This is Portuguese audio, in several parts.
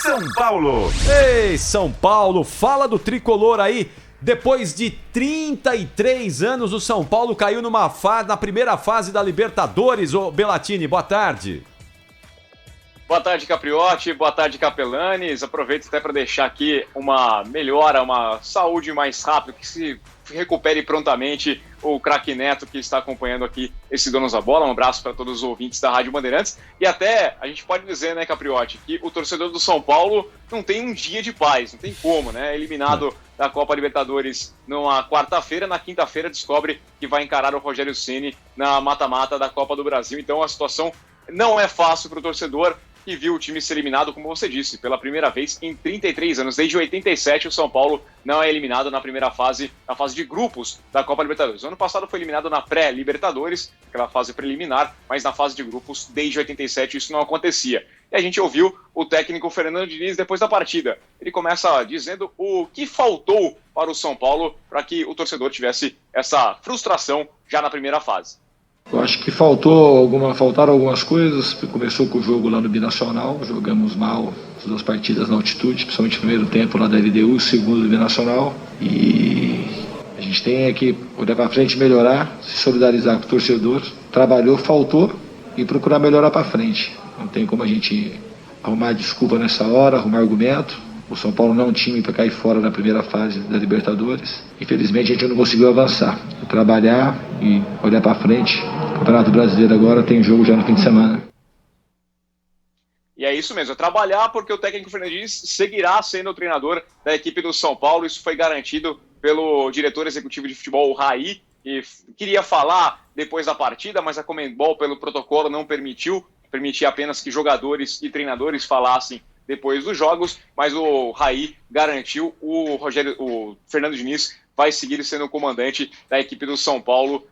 São Paulo. Ei, São Paulo, fala do tricolor aí. Depois de 33 anos, o São Paulo caiu na primeira fase da Libertadores. Ô Bellatini, boa tarde. Boa tarde, Capriotti. Boa tarde, Capelanes. Aproveito até para deixar aqui uma melhora, uma saúde mais rápida, que se recupere prontamente o craque Neto, que está acompanhando aqui esse Donos da Bola. Um abraço para todos os ouvintes da Rádio Bandeirantes. E até a gente pode dizer, né, Capriotti, que o torcedor do São Paulo não tem um dia de paz, não tem como, né? Eliminado da Copa Libertadores numa quarta-feira, na quinta-feira descobre que vai encarar o Rogério Ceni na mata-mata da Copa do Brasil. Então a situação não é fácil para o torcedor, que viu o time ser eliminado, como você disse, pela primeira vez em 33 anos. Desde 87, o São Paulo não é eliminado na primeira fase, na fase de grupos da Copa Libertadores. O ano passado foi eliminado na pré-Libertadores, aquela fase preliminar, mas na fase de grupos, desde 87, isso não acontecia. E a gente ouviu o técnico Fernando Diniz depois da partida. Ele começa dizendo o que faltou para o São Paulo para que o torcedor tivesse essa frustração já na primeira fase. Eu acho que faltaram algumas coisas. Começou com o jogo lá no Binacional, jogamos mal as duas partidas na altitude, principalmente o primeiro tempo lá da LDU, o segundo do Binacional. E a gente tem que olhar para frente, melhorar, se solidarizar com o torcedor. Trabalhou, faltou e procurar melhorar para frente. Não tem como a gente arrumar desculpa nessa hora, arrumar argumento. O São Paulo não é um time para cair fora na primeira fase da Libertadores. Infelizmente a gente não conseguiu avançar. Trabalhar e olhar para frente. O Campeonato Brasileiro agora tem jogo já no fim de semana. E é isso mesmo, é trabalhar, porque o técnico Fernandinho seguirá sendo o treinador da equipe do São Paulo. Isso foi garantido pelo diretor executivo de futebol, o Raí, que queria falar depois da partida, mas a Conmebol, pelo protocolo, não permitia apenas que jogadores e treinadores falassem depois dos jogos, mas o Raí garantiu, o Fernando Diniz vai seguir sendo o comandante da equipe do São Paulo,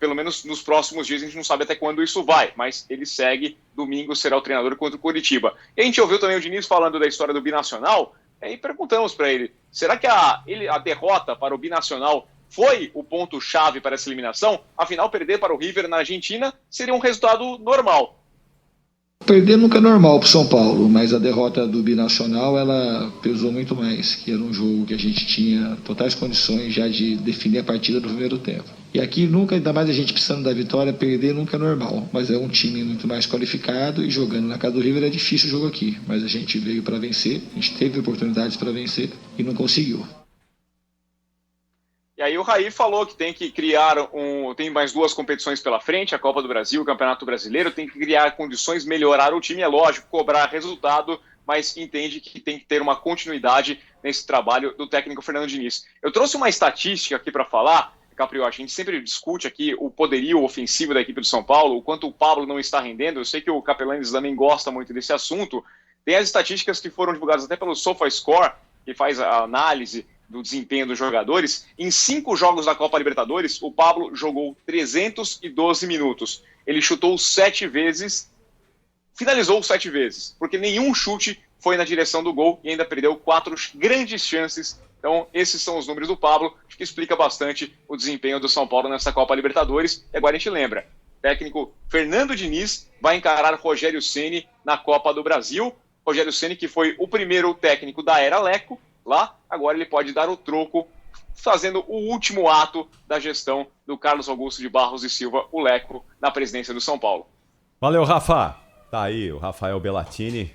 pelo menos nos próximos dias. A gente não sabe até quando isso vai, mas ele segue. Domingo será o treinador contra o Coritiba. E a gente ouviu também o Diniz falando da história do Binacional, e perguntamos para ele, será que a derrota para o Binacional foi o ponto-chave para essa eliminação? Afinal, perder para o River na Argentina seria um resultado normal. Perder nunca é normal para o São Paulo, mas a derrota do Binacional ela pesou muito mais, que era um jogo que a gente tinha totais condições já de definir a partida do primeiro tempo. E aqui nunca, ainda mais a gente precisando da vitória, perder nunca é normal, mas é um time muito mais qualificado e jogando na casa do River é difícil o jogo aqui, mas a gente veio para vencer, a gente teve oportunidades para vencer e não conseguiu. E aí o Raí falou que tem que tem mais duas competições pela frente, a Copa do Brasil, o Campeonato Brasileiro, tem que criar condições, melhorar o time, é lógico, cobrar resultado, mas entende que tem que ter uma continuidade nesse trabalho do técnico Fernando Diniz. Eu trouxe uma estatística aqui para falar, Capriotti, a gente sempre discute aqui o poderio ofensivo da equipe do São Paulo, o quanto o Pablo não está rendendo. Eu sei que o Capelanes também gosta muito desse assunto. Tem as estatísticas que foram divulgadas até pelo SofaScore, que faz a análise do desempenho dos jogadores. Em 5 jogos da Copa Libertadores, o Pablo jogou 312 minutos. Ele chutou 7 vezes, finalizou 7 vezes, porque nenhum chute foi na direção do gol e ainda perdeu 4 grandes chances. Então, esses são os números do Pablo, que explica bastante o desempenho do São Paulo nessa Copa Libertadores. E agora a gente lembra, o técnico Fernando Diniz vai encarar Rogério Ceni na Copa do Brasil. Rogério Ceni, que foi o primeiro técnico da era Leco, lá, agora ele pode dar o troco, fazendo o último ato da gestão do Carlos Augusto de Barros e Silva, o Leco, na presidência do São Paulo. Valeu, Rafa. Tá aí o Rafael Bellatini.